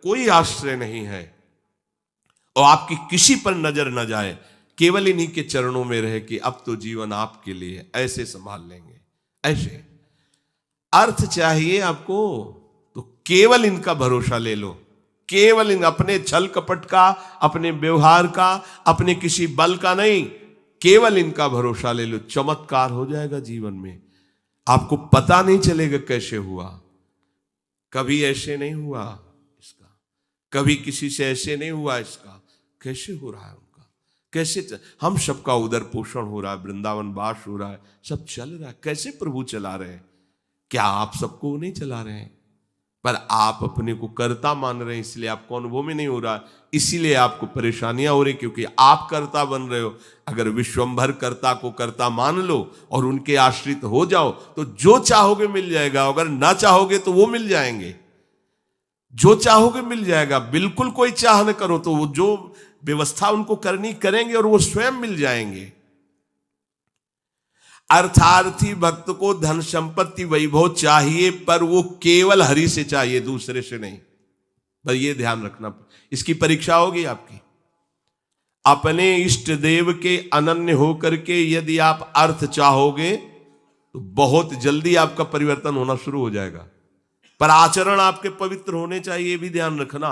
कोई आश्रय नहीं है और आपकी किसी पर नजर न जाए, केवल इन्हीं के चरणों में रहे कि अब तो जीवन आपके लिए ऐसे संभाल लेंगे। ऐसे अर्थ चाहिए आपको तो केवल इनका भरोसा ले लो, केवल इन अपने छल कपट का, अपने व्यवहार का, अपने किसी बल का नहीं, केवल इनका भरोसा ले लो। चमत्कार हो जाएगा जीवन में, आपको पता नहीं चलेगा कैसे हुआ। कभी ऐसे नहीं हुआ इसका, कभी किसी से ऐसे नहीं हुआ इसका, कैसे हो रहा है उनका, कैसे हम सबका उदर पोषण हो रहा है, वृंदावन वास हो रहा है, सब चल रहा है। कैसे प्रभु चला रहे हैं? क्या आप सबको नहीं चला रहे हैं? पर आप अपने को कर्ता मान रहे हैं, इसलिए आपको अनुभव में नहीं हो रहा, इसीलिए आपको परेशानियां हो रही, क्योंकि आप कर्ता बन रहे हो। अगर विश्वंभर कर्ता को कर्ता मान लो और उनके आश्रित हो जाओ तो जो चाहोगे मिल जाएगा, अगर ना चाहोगे तो वो मिल जाएंगे। जो चाहोगे मिल जाएगा, बिल्कुल कोई चाह न करो तो वो जो व्यवस्था उनको करनी करेंगे और वो स्वयं मिल जाएंगे। अर्थार्थी भक्त को धन संपत्ति वैभव चाहिए, पर वो केवल हरि से चाहिए, दूसरे से नहीं। बस ये ध्यान रखना, इसकी परीक्षा होगी आपकी। अपने इष्ट देव के अनन्य होकर के यदि आप अर्थ चाहोगे तो बहुत जल्दी आपका परिवर्तन होना शुरू हो जाएगा। पर आचरण आपके पवित्र होने चाहिए, भी ध्यान रखना।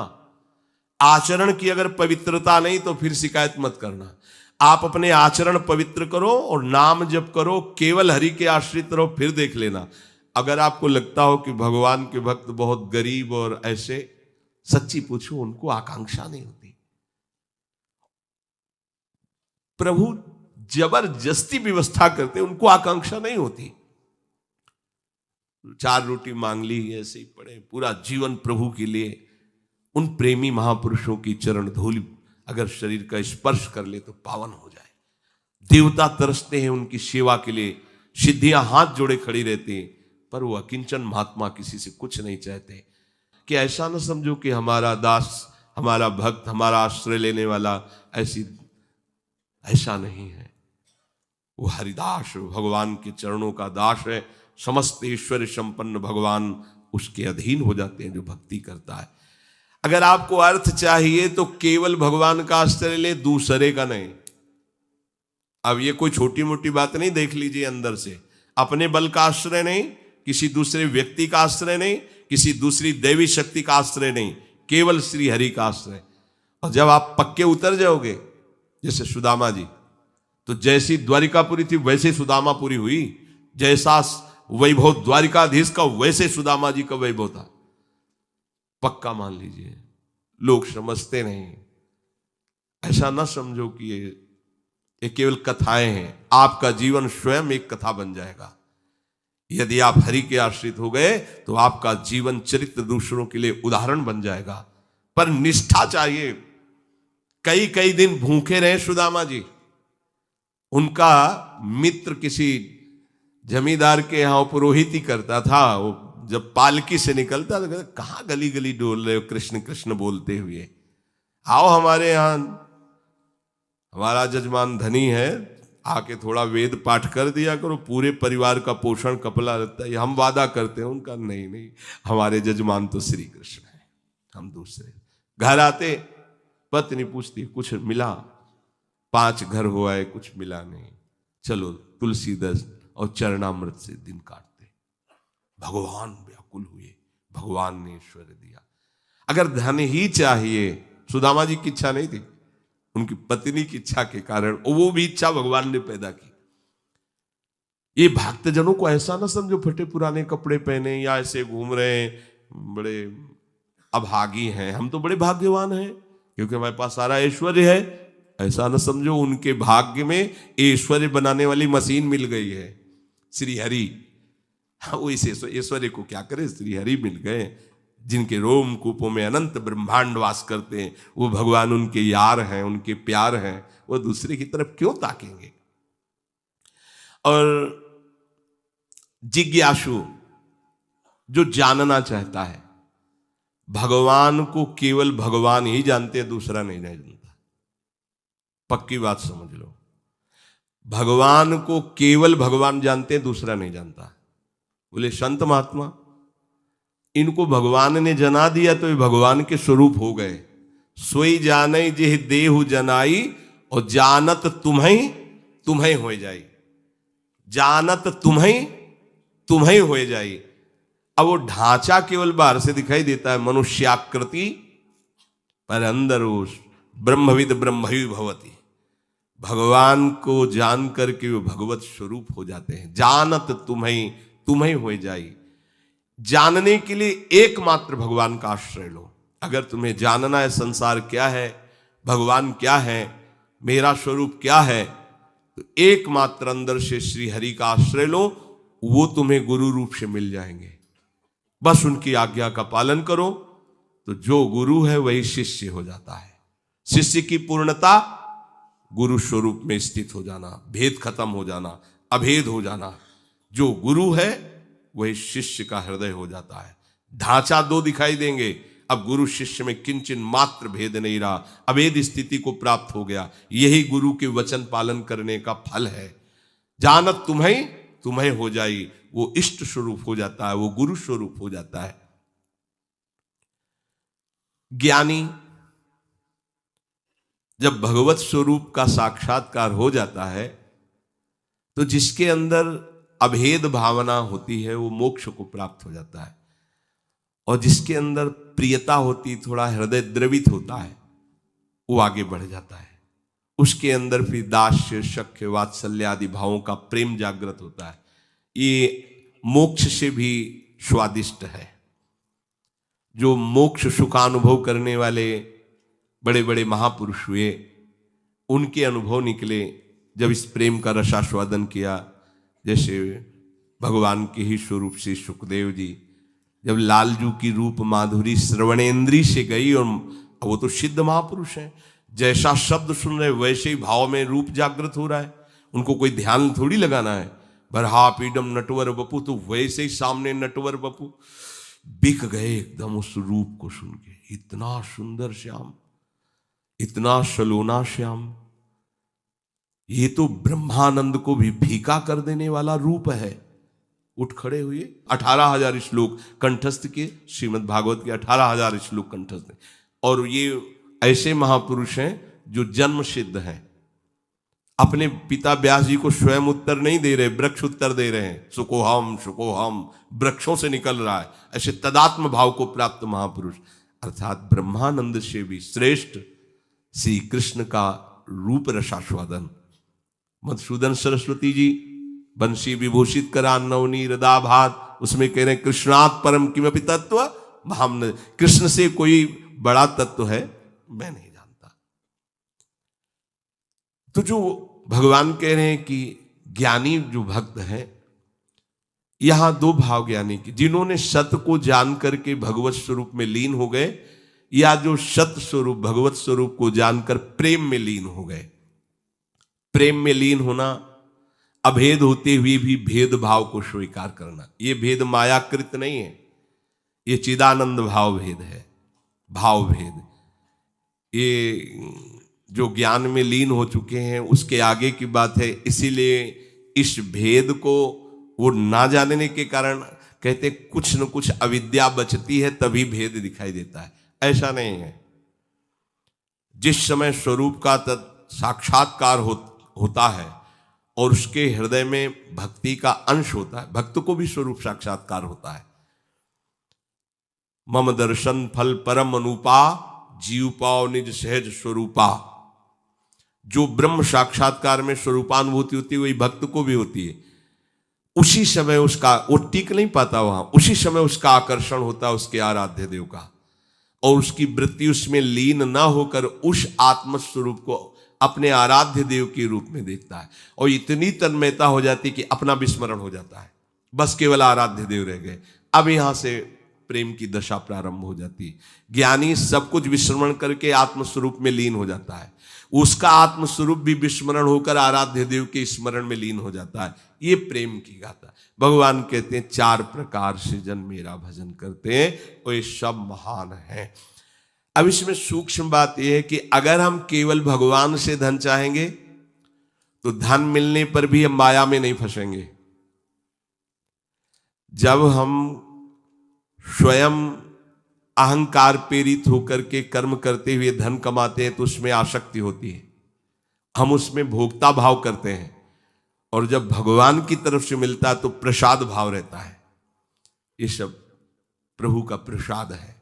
आचरण की अगर पवित्रता नहीं तो फिर शिकायत मत करना। आप अपने आचरण पवित्र करो और नाम जप करो, केवल हरि के आश्रित रहो, फिर देख लेना। अगर आपको लगता हो कि भगवान के भक्त बहुत गरीब और ऐसे, सच्ची पूछो, उनको आकांक्षा नहीं होती। प्रभु जबरदस्ती व्यवस्था करते, उनको आकांक्षा नहीं होती। 4 रोटी मांग ली, ऐसे ही पड़े, पूरा जीवन प्रभु के लिए। उन प्रेमी महापुरुषों की चरण धूलि अगर शरीर का स्पर्श कर ले तो पावन हो जाए। देवता तरसते हैं उनकी सेवा के लिए, सिद्धियां हाथ जोड़े खड़ी रहती हैं, पर वो अकिंचन महात्मा किसी से कुछ नहीं चाहते। कि ऐसा न समझो कि हमारा दास, हमारा भक्त, हमारा आश्रय लेने वाला ऐसा नहीं है। वो हरिदास, भगवान के चरणों का दास है। समस्त ऐश्वर्य संपन्न भगवान उसके अधीन हो जाते हैं जो भक्ति करता है। अगर आपको अर्थ चाहिए तो केवल भगवान का आश्रय ले, दूसरे का नहीं। अब ये कोई छोटी मोटी बात नहीं, देख लीजिए अंदर से। अपने बल का आश्रय नहीं, किसी दूसरे व्यक्ति का आश्रय नहीं, किसी दूसरी देवी शक्ति का आश्रय नहीं, केवल श्री हरि का आश्रय। और जब आप पक्के उतर जाओगे, जैसे सुदामा जी, तो जैसी द्वारिकापुरी थी वैसे सुदामापुरी हुई। जैसा वैभव द्वारिकाधीश का वैसे सुदामा जी का वैभव था। पक्का मान लीजिए। लोग समझते नहीं, ऐसा ना समझो कि ये केवल कथाएं हैं। आपका जीवन स्वयं एक कथा बन जाएगा। यदि आप हरि के आश्रित हो गए तो आपका जीवन चरित्र दूसरों के लिए उदाहरण बन जाएगा। पर निष्ठा चाहिए। कई कई दिन भूखे रहे सुदामा जी। उनका मित्र किसी जमींदार के यहां पुरोहित ही करता था। वो जब पालकी से निकलता तो कहता, कहाँ गली गली डोल रहे हो कृष्ण कृष्ण बोलते हुए, आओ हमारे यहां, हमारा जजमान धनी है, आके थोड़ा वेद पाठ कर दिया करो, पूरे परिवार का पोषण कपला रहता है। हम वादा करते हैं। उनका नहीं नहीं, हमारे जजमान तो श्री कृष्ण है, हम दूसरे। घर आते पत्नी पूछती, कुछ मिला? 5 घर हो आए, कुछ मिला नहीं। चलो तुलसी दस और चरणामृत से दिन काटते। भगवान व्याकुल हुए, भगवान ने ऐश्वर्य दिया। अगर धन ही चाहिए, सुदामा जी की इच्छा नहीं थी, उनकी पत्नी की इच्छा के कारण, वो भी इच्छा भगवान ने पैदा की। ये भक्तजनों को ऐसा ना समझो फटे पुराने कपड़े पहने या ऐसे घूम रहे हैं, बड़े अभागी हैं। हम तो बड़े भाग्यवान हैं क्योंकि हमारे पास सारा ऐश्वर्य है। ऐसा ना समझो उनके भाग्य में ऐश्वर्य बनाने वाली मशीन मिल गई है, श्री हरि। वो इस ऐश्वर्य को क्या करे, श्री हरि मिल गए, जिनके रोम कूपों में अनंत ब्रह्मांड वास करते हैं। वो भगवान उनके यार हैं, उनके प्यार हैं। वो दूसरे की तरफ क्यों ताकेंगे? और जिज्ञासु, जो जानना चाहता है, भगवान को केवल भगवान ही जानते हैं, दूसरा नहीं जानता। पक्की बात समझ लो। भगवान को केवल भगवान जानते हैं, दूसरा नहीं जानता। बोले संत महात्मा, इनको भगवान ने जना दिया तो ये भगवान के स्वरूप हो गए। सोई जाने जेह देहु जनाई, और जानत तुम्हें तुम्हें हो जाई, जानत तुम्हें तुम्हें हो जाई। अब वो ढांचा केवल बाहर से दिखाई देता है मनुष्याकृति, पर अंदर वो ब्रह्मविद ब्रह्मवि भवति, भगवान को जान करके वो भगवत स्वरूप हो जाते हैं। जानत तुम्हें तुम्हें हो जाई। जानने के लिए एकमात्र भगवान का आश्रय लो। अगर तुम्हें जानना है संसार क्या है, भगवान क्या है, मेरा स्वरूप क्या है, तो एकमात्र अंदर से श्री हरि का आश्रय लो, वो तुम्हें गुरु रूप से मिल जाएंगे। बस उनकी आज्ञा का पालन करो तो जो गुरु है वही शिष्य हो जाता है। शिष्य की पूर्णता गुरु स्वरूप में स्थित हो जाना, भेद खत्म हो जाना, अभेद हो जाना। जो गुरु है वही शिष्य का हृदय हो जाता है। ढांचा दो दिखाई देंगे, अब गुरु शिष्य में किंचन मात्र भेद नहीं रहा, अभेद स्थिति को प्राप्त हो गया। यही गुरु के वचन पालन करने का फल है। जानत तुम्हें तुम्हें हो जाई, वो इष्ट स्वरूप हो जाता है, वो गुरु स्वरूप हो जाता है। ज्ञानी जब भगवत स्वरूप का साक्षात्कार हो जाता है तो जिसके अंदर अभेद भावना होती है वो मोक्ष को प्राप्त हो जाता है, और जिसके अंदर प्रियता होती, थोड़ा हृदय द्रवित होता है, वो आगे बढ़ जाता है। उसके अंदर फिर दास्य शक्य वात्सल्य आदि भावों का प्रेम जागृत होता है। ये मोक्ष से भी स्वादिष्ट है। जो मोक्ष सुखानुभव करने वाले बड़े बड़े महापुरुष हुए, उनके अनुभव निकले जब इस प्रेम का रसास्वादन किया। जैसे भगवान के ही स्वरूप से सुखदेव जी, जब लालजू की रूप माधुरी श्रवणेन्द्री से गई, और वो तो सिद्ध महापुरुष हैं, जैसा शब्द सुन रहे वैसे ही भाव में रूप जागृत हो रहा है। उनको कोई ध्यान थोड़ी लगाना है। बरहा पीडम नटवर बपू, तो वैसे ही सामने नटवर बपू बिक गए एकदम उस रूप को सुन के। इतना सुंदर श्याम, इतना सलोना श्याम, ये तो ब्रह्मानंद को भी फीका कर देने वाला रूप है। उठ खड़े हुए, 18,000 श्लोक कंठस्थ किए, श्रीमद् भागवत के 18,000 श्लोक कंठस्थ हैं। और ये ऐसे महापुरुष हैं जो जन्म सिद्ध हैं। अपने पिता व्यास जी को स्वयं उत्तर नहीं दे रहे, वृक्ष उत्तर दे रहे हैं। सुकोहम सुकोहम, वृक्षों से निकल रहा है। ऐसे तदात्म भाव को प्राप्त महापुरुष, अर्थात ब्रह्मानंद से भी श्रेष्ठ श्री कृष्ण का रूप रसास्वादन। मधुसूदन सरस्वती जी बंशी विभूषित करा नवनी हृदाभात, उसमें कह रहे हैं कृष्णात् परम किमपि तत्व हम, कृष्ण से कोई बड़ा तत्व है मैं नहीं जानता। तो जो भगवान कह रहे हैं कि ज्ञानी जो भक्त हैं, यहां दो भाव ज्ञानी की, जिन्होंने सत्य को जान करके भगवत स्वरूप में लीन हो गए, या जो सत्य स्वरूप भगवत स्वरूप को जानकर प्रेम में लीन हो गए। प्रेम में लीन होना, अभेद होते हुए भी भेद भाव को स्वीकार करना। ये भेद मायाकृत नहीं है, ये चिदानंद भाव भेद है, भाव भेद। ये जो ज्ञान में लीन हो चुके हैं उसके आगे की बात है। इसीलिए इस भेद को वो ना जानने के कारण कहते कुछ न कुछ अविद्या बचती है, तभी भेद दिखाई देता है। ऐसा नहीं है। जिस समय स्वरूप का साक्षात्कार होता है और उसके हृदय में भक्ति का अंश होता है, भक्त को भी स्वरूप साक्षात्कार होता है। मम दर्शन फल परम अनुपा, जीव पाओ निज सहज स्वरूपा। जो ब्रह्म साक्षात्कार में स्वरूपानुभूति होती है वही भक्त को भी होती है। उसी समय उसका, वो टिक नहीं पाता वहां, उसी समय उसका आकर्षण होता है उसके आराध्य देव का, और उसकी वृत्ति उसमें लीन ना होकर उस आत्मस्वरूप को अपने आराध्य देव के रूप में देखता है, और इतनी तन्मयता हो जाती कि अपना विस्मरण हो जाता है, बस केवल आराध्य देव रह गए। अब यहां से प्रेम की दशा प्रारंभ हो जाती है। ज्ञानी सब कुछ विस्मरण करके आत्मस्वरूप में लीन हो जाता है, उसका आत्मस्वरूप भी विस्मरण होकर आराध्य देव के स्मरण में लीन हो जाता है। ये प्रेम की गाथा। भगवान कहते हैं 4 प्रकार से जन मेरा भजन करते हैं और ये सब महान है। अब इसमें सूक्ष्म बात यह है कि अगर हम केवल भगवान से धन चाहेंगे तो धन मिलने पर भी हम माया में नहीं फंसेंगे। जब हम स्वयं अहंकार प्रेरित होकर के कर्म करते हुए धन कमाते हैं तो उसमें आसक्ति होती है, हम उसमें भोक्ता भाव करते हैं। और जब भगवान की तरफ से मिलता है तो प्रसाद भाव रहता है। ये सब प्रभु का प्रसाद है,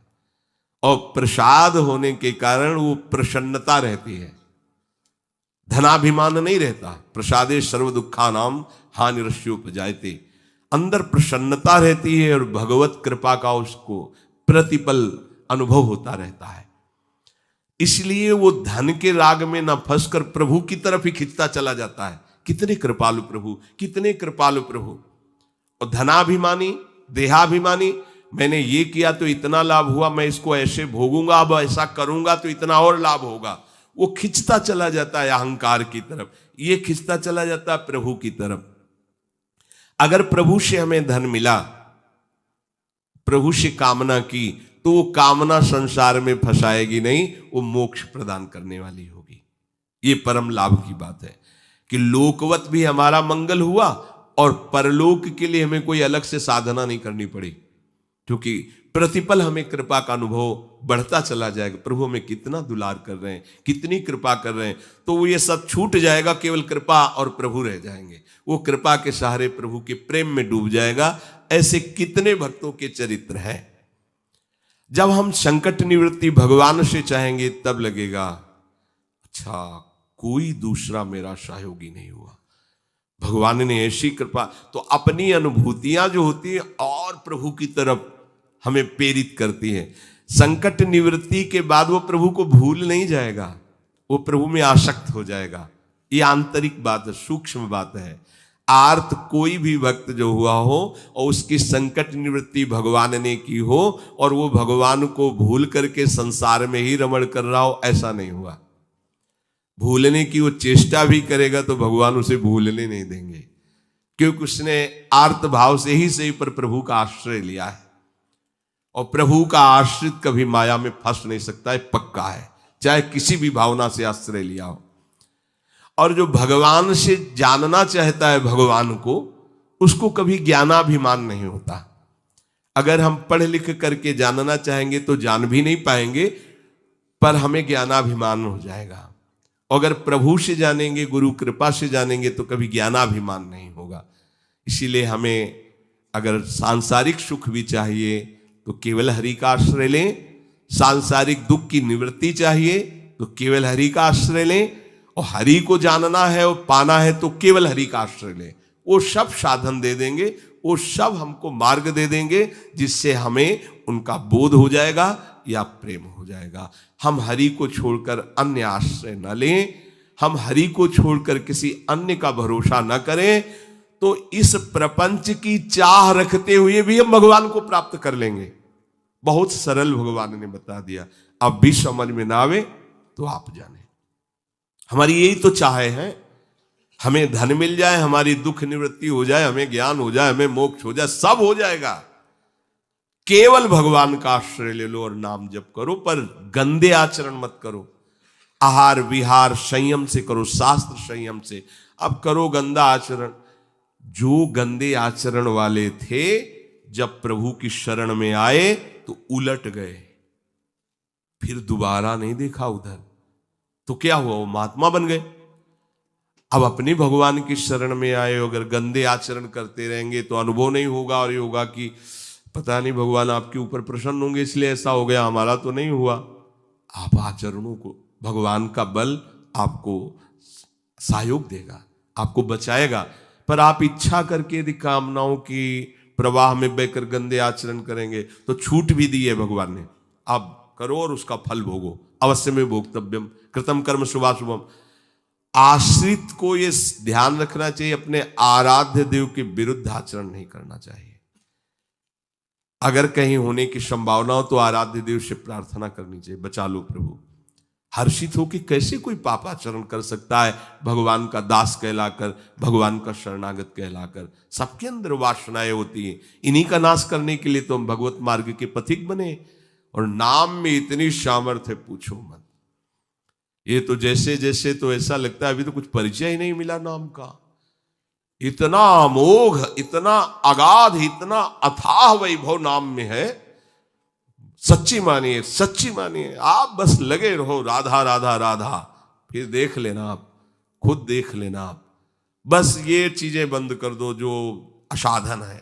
और प्रसाद होने के कारण वो प्रसन्नता रहती है, धनाभिमान नहीं रहता। प्रसादे सर्व दुखानाम हानिरस्योपजायते, अंदर प्रसन्नता रहती है और भगवत कृपा का उसको प्रतिपल अनुभव होता रहता है। इसलिए वो धन के राग में न फंसकर प्रभु की तरफ ही खिंचता चला जाता है। कितने कृपालु प्रभु, कितने कृपालु प्रभु। और धनाभिमानी, देहाभिमानी, मैंने ये किया तो इतना लाभ हुआ, मैं इसको ऐसे भोगूंगा, अब ऐसा करूंगा तो इतना और लाभ होगा, वो खिंचता चला जाता है अहंकार की तरफ, ये खिंचता चला जाता है प्रभु की तरफ। अगर प्रभु से हमें धन मिला, प्रभु से कामना की, तो वो कामना संसार में फंसाएगी नहीं, वो मोक्ष प्रदान करने वाली होगी। ये परम लाभ की बात है कि लोकवत भी हमारा मंगल हुआ और परलोक के लिए हमें कोई अलग से साधना नहीं करनी पड़ी, क्योंकि प्रतिपल हमें कृपा का अनुभव बढ़ता चला जाएगा। प्रभु हमें कितना दुलार कर रहे हैं, कितनी कृपा कर रहे हैं, तो वो ये सब छूट जाएगा, केवल कृपा और प्रभु रह जाएंगे। वो कृपा के सहारे प्रभु के प्रेम में डूब जाएगा। ऐसे कितने भक्तों के चरित्र हैं। जब हम संकट निवृत्ति भगवान से चाहेंगे तब लगेगा अच्छा कोई दूसरा मेरा सहयोगी नहीं हुआ, भगवान ने ऐसी कृपा। तो अपनी अनुभूतियां जो होती है और प्रभु की तरफ हमें प्रेरित करती है। संकट निवृत्ति के बाद वो प्रभु को भूल नहीं जाएगा, वो प्रभु में आसक्त हो जाएगा। ये आंतरिक बात है, सूक्ष्म बात है। आर्त कोई भी भक्त जो हुआ हो और उसकी संकट निवृत्ति भगवान ने की हो और वो भगवान को भूल करके संसार में ही रमण कर रहा हो, ऐसा नहीं हुआ। भूलने की वो चेष्टा भी करेगा तो भगवान उसे भूलने नहीं देंगे, क्योंकि उसने आर्त भाव से ही सही पर प्रभु का आश्रय लिया है। और प्रभु का आश्रित कभी माया में फंस नहीं सकता है, पक्का है, चाहे किसी भी भावना से आश्रय लिया हो। और जो भगवान से जानना चाहता है भगवान को, उसको कभी ज्ञानाभिमान नहीं होता। अगर हम पढ़ लिख करके जानना चाहेंगे तो जान भी नहीं पाएंगे, पर हमें ज्ञानाभिमान हो जाएगा। अगर प्रभु से जानेंगे, गुरु कृपा से जानेंगे, तो कभी ज्ञानाभिमान नहीं होगा। इसीलिए हमें अगर सांसारिक सुख भी चाहिए तो केवल हरि का आश्रय लें, सांसारिक दुख की निवृत्ति चाहिए तो केवल हरि का आश्रय लें, और हरि को जानना है और पाना है तो केवल हरि का आश्रय लें। वो सब साधन दे देंगे, वो सब हमको मार्ग दे देंगे, जिससे हमें उनका बोध हो जाएगा या प्रेम हो जाएगा। हम हरि को छोड़कर अन्य आश्रय न लें, हम हरि को छोड़कर किसी अन्य का भरोसा न करें, तो इस प्रपंच की चाह रखते हुए भी हम भगवान को प्राप्त कर लेंगे। बहुत सरल भगवान ने बता दिया। अब भी समझ में ना आवे तो आप जाने। हमारी यही तो चाह है, हमें धन मिल जाए, हमारी दुख निवृत्ति हो जाए, हमें ज्ञान हो जाए, हमें मोक्ष हो जाए, सब हो जाएगा। केवल भगवान का आश्रय ले लो और नाम जप करो, पर गंदे आचरण मत करो। आहार विहार संयम से करो, शास्त्र संयम से। अब करो गंदा आचरण। जो गंदे आचरण वाले थे जब प्रभु की शरण में आए तो उलट गए, फिर दोबारा नहीं देखा उधर, तो क्या हुआ, वो महात्मा बन गए। अब अपने भगवान की शरण में आए, अगर गंदे आचरण करते रहेंगे तो अनुभव नहीं होगा, और ये होगा कि पता नहीं भगवान आपके ऊपर प्रसन्न होंगे इसलिए ऐसा हो गया, हमारा तो नहीं हुआ। आप आचरणों को, भगवान का बल आपको सहयोग देगा, आपको बचाएगा। पर आप इच्छा करके यदि कामनाओं की प्रवाह में बहकर गंदे आचरण करेंगे तो छूट भी दी है भगवान ने, आप करो और उसका फल भोगो। अवश्य में भोक्तव्यम कृतम कर्म शुभाशुभम। आश्रित को ये ध्यान रखना चाहिए, अपने आराध्य देव के विरुद्ध आचरण नहीं करना चाहिए। अगर कहीं होने की संभावना हो तो आराध्य देव से प्रार्थना करनी चाहिए, बचा लो प्रभु। हर्षित हो कि कैसे कोई पापाचरण कर सकता है भगवान का दास कहलाकर, भगवान का शरणागत कहलाकर। सबके अंदर वासनाएं होती हैं, इन्हीं का नाश करने के लिए तो हम भगवत मार्ग के पथिक बने। और नाम में इतनी सामर्थ्य पूछो मत। ये तो जैसे जैसे तो ऐसा लगता है अभी तो कुछ परिचय ही नहीं मिला नाम का। इतना अमोघ, इतना अगाध, इतना अथाह वैभव नाम में है सच्ची मानिए, सच्ची मानिए। आप बस लगे रहो राधा राधा राधा, फिर देख लेना आप, खुद देख लेना आप। बस ये चीजें बंद कर दो जो असाधन है।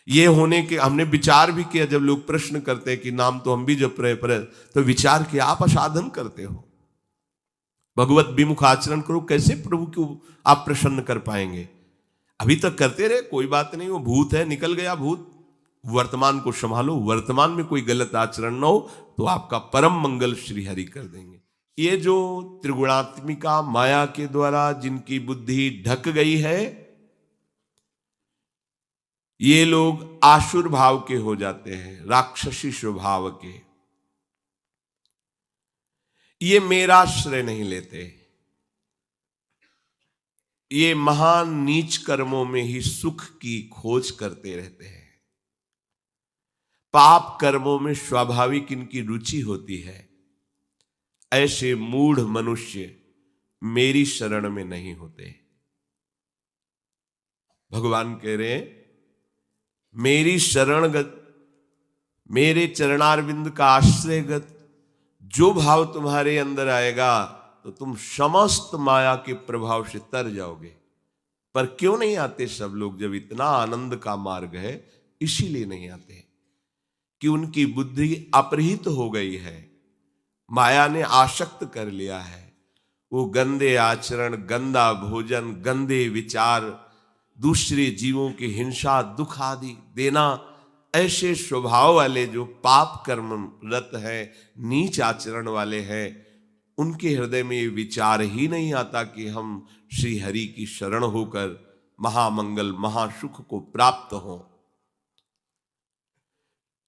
ये होने के हमने विचार भी किया, जब लोग प्रश्न करते हैं कि नाम तो हम भी जप रहे पर, तो विचार किया आप असाधन करते हो, भगवत विमुख आचरण करो, कैसे प्रभु को आप प्रसन्न कर पाएंगे? अभी तक करते रहे, कोई बात नहीं, वो भूत है, निकल गया भूत। वर्तमान को संभालो, वर्तमान में कोई गलत आचरण न हो तो आपका परम मंगल श्री हरि कर देंगे। ये जो त्रिगुणात्मिका माया के द्वारा जिनकी बुद्धि ढक गई है, ये लोग आसुर भाव के हो जाते हैं, राक्षसी स्वभाव के। ये मेरा श्रेय नहीं लेते, ये महान नीच कर्मों में ही सुख की खोज करते रहते हैं। पाप कर्मों में स्वाभाविक इनकी रुचि होती है। ऐसे मूढ़ मनुष्य मेरी शरण में नहीं होते। भगवान कह रहे हैं, मेरी शरणगत, मेरे चरणारविंद का आश्रयगत जो भाव तुम्हारे अंदर आएगा तो तुम समस्त माया के प्रभाव से तर जाओगे। पर क्यों नहीं आते सब लोग? जब इतना आनंद का मार्ग है, इसीलिए नहीं आते कि उनकी बुद्धि अपहृत हो गई है, माया ने आसक्त कर लिया है। वो गंदे आचरण, गंदा भोजन, गंदे विचार, दूसरे जीवों की हिंसा, दुख आदि देना, ऐसे स्वभाव वाले जो पाप कर्म रत है, नीच आचरण वाले हैं, उनके हृदय में ये विचार ही नहीं आता कि हम श्री हरि की शरण होकर महामंगल महासुख को प्राप्त हों।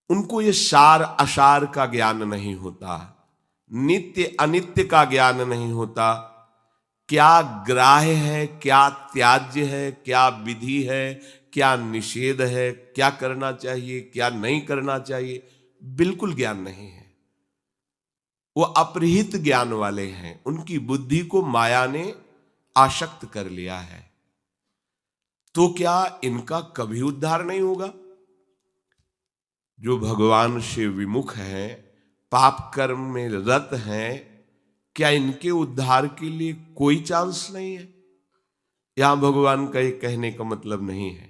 उनको ये सार असार का ज्ञान नहीं होता, नित्य अनित्य का ज्ञान नहीं होता। क्या ग्राह्य है, क्या त्याज्य है, क्या विधि है, क्या निषेध है, क्या करना चाहिए, क्या नहीं करना चाहिए, बिल्कुल ज्ञान नहीं है। वो अपरिहित ज्ञान वाले हैं, उनकी बुद्धि को माया ने आसक्त कर लिया है। तो क्या इनका कभी उद्धार नहीं होगा? जो भगवान से विमुख हैं, पाप कर्म में रत हैं, क्या इनके उद्धार के लिए कोई चांस नहीं है? यहां भगवान का ये कहने का मतलब नहीं है।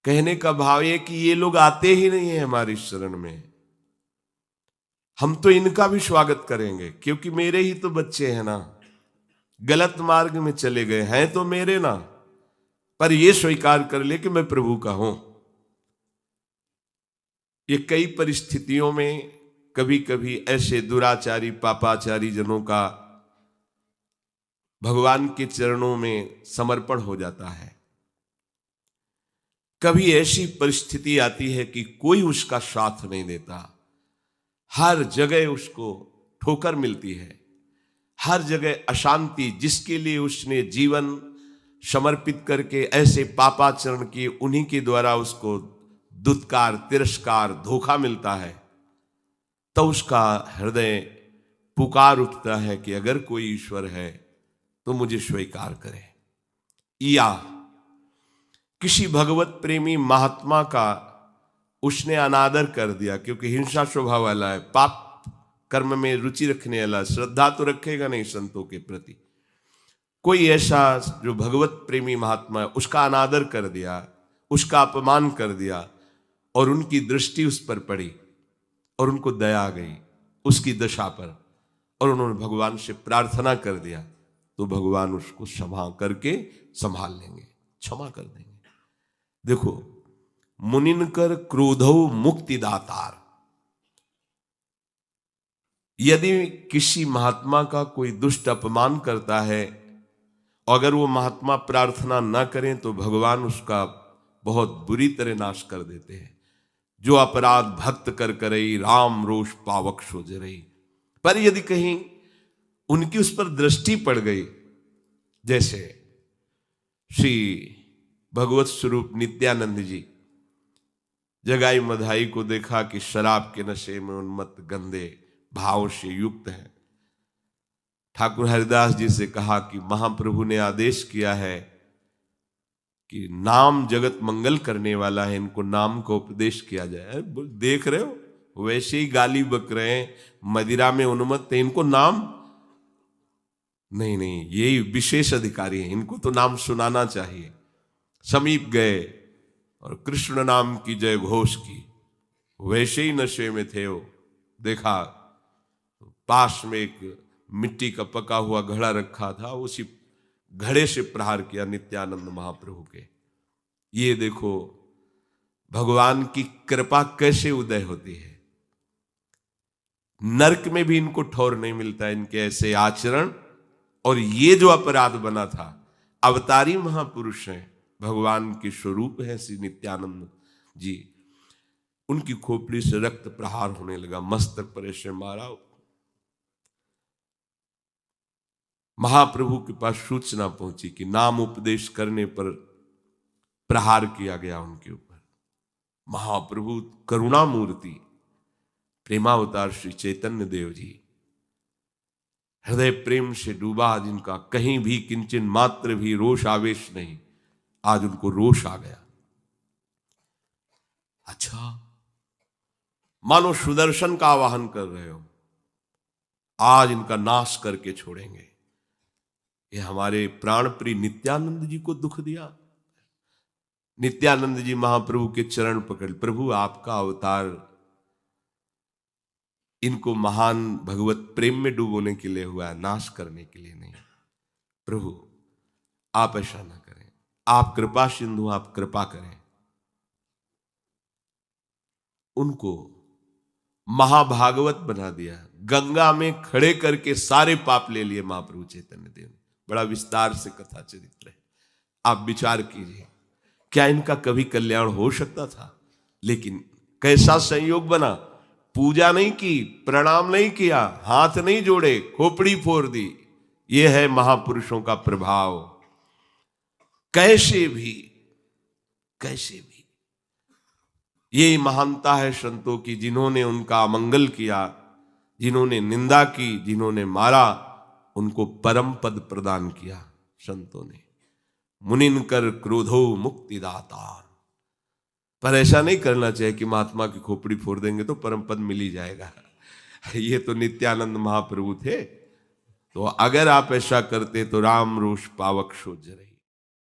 कहने का भाव ये कि ये लोग आते ही नहीं है हमारी शरण में, हम तो इनका भी स्वागत करेंगे, क्योंकि मेरे ही तो बच्चे हैं ना, गलत मार्ग में चले गए हैं तो मेरे ना, पर ये स्वीकार कर ले कि मैं प्रभु का हूं। ये कई परिस्थितियों में कभी कभी ऐसे दुराचारी पापाचारी जनों का भगवान के चरणों में समर्पण हो जाता है। कभी ऐसी परिस्थिति आती है कि कोई उसका साथ नहीं देता, हर जगह उसको ठोकर मिलती है, हर जगह अशांति, जिसके लिए उसने जीवन समर्पित करके ऐसे पापाचरण किए, उन्हीं के द्वारा उसको दुत्कार, तिरस्कार, धोखा मिलता है। तो उसका हृदय पुकार उठता है कि अगर कोई ईश्वर है तो मुझे स्वीकार करे। या किसी भगवत प्रेमी महात्मा का उसने अनादर कर दिया, क्योंकि हिंसा स्वभाव वाला है, पाप कर्म में रुचि रखने वाला, श्रद्धा तो रखेगा नहीं संतों के प्रति। कोई ऐसा जो भगवत प्रेमी महात्मा है, उसका अनादर कर दिया, उसका अपमान कर दिया, और उनकी दृष्टि उस पर पड़ी और उनको दया आ गई उसकी दशा पर, और उन्होंने भगवान से प्रार्थना कर दिया, तो भगवान उसको क्षमा करके संभाल लेंगे, क्षमा कर देंगे। देखो, मुनिनकर क्रोधौ मुक्तिदातार। यदि किसी महात्मा का कोई दुष्ट अपमान करता है, अगर वो महात्मा प्रार्थना न करें तो भगवान उसका बहुत बुरी तरह नाश कर देते हैं। जो अपराध भक्त कर करई, राम रोष पावक सोज रही। पर यदि कहीं उनकी उस पर दृष्टि पड़ गई, जैसे श्री भगवत स्वरूप नित्यानंद जी, जगाई मधाई को देखा कि शराब के नशे में उन्मत्त गंदे भाव से युक्त है। ठाकुर हरिदास जी से कहा कि महाप्रभु ने आदेश किया है कि नाम जगत मंगल करने वाला है, इनको नाम का उपदेश किया जाए। देख रहे हो वैसे ही गाली बक रहे हैं, मदिरा में उन्मत्त है, इनको नाम नहीं, यही विशेष अधिकारी हैं, इनको तो नाम सुनाना चाहिए। समीप गए और कृष्ण नाम की जय घोष की। वैसे ही नशे में थे वो, देखा पास में एक मिट्टी का पका हुआ घड़ा रखा था, उसी घड़े से प्रहार किया नित्यानंद महाप्रभु के। ये देखो भगवान की कृपा कैसे उदय होती है। नरक में भी इनको ठौर नहीं मिलता इनके ऐसे आचरण। और ये जो अपराध बना था, अवतारी महापुरुष हैं, भगवान के स्वरूप है श्री नित्यानंद जी। उनकी खोपड़ी से रक्त प्रहार होने लगा, मस्तक पर ऐसे मारा। महाप्रभु के पास सूचना पहुंची कि नाम उपदेश करने पर प्रहार किया गया उनके ऊपर। महाप्रभु करुणा मूर्ति प्रेमावतार श्री चैतन्य देव जी, हृदय प्रेम से डूबा, जिनका कहीं भी किंचन मात्र भी रोष आवेश नहीं, आज उनको रोष आ गया। अच्छा, मानो सुदर्शन का आवाहन कर रहे हो, आज इनका नाश करके छोड़ेंगे। ये हमारे प्राण प्रिय नित्यानंद जी को दुख दिया। नित्यानंद जी महाप्रभु के चरण पकड़, प्रभु आपका अवतार इनको महान भगवत प्रेम में डूबोने के लिए हुआ है, नाश करने के लिए नहीं। प्रभु आप ऐसा ना करें, आप कृपा सिंधु, आप कृपा करें। उनको महाभागवत बना दिया, गंगा में खड़े करके सारे पाप ले लिए महाप्रभु चैतन्य देव ने। बड़ा विस्तार से कथा चरित्र है, आप विचार कीजिए, क्या इनका कभी कल्याण हो सकता था? लेकिन कैसा संयोग बना, पूजा नहीं की, प्रणाम नहीं किया, हाथ नहीं जोड़े, खोपड़ी फोड़ दी। यह है महापुरुषों का प्रभाव। कैसे भी ये महानता है संतों की, जिन्होंने उनका अमंगल किया, जिन्होंने निंदा की, जिन्होंने मारा, उनको परम पद प्रदान किया संतों ने। मुनिन कर क्रोधो मुक्तिदाता। पर ऐसा नहीं करना चाहिए कि महात्मा की खोपड़ी फोड़ देंगे तो परम पद मिल ही जाएगा। ये तो नित्यानंद महाप्रभु थे, तो अगर आप ऐसा करते तो राम रोष पावक शोज रहे।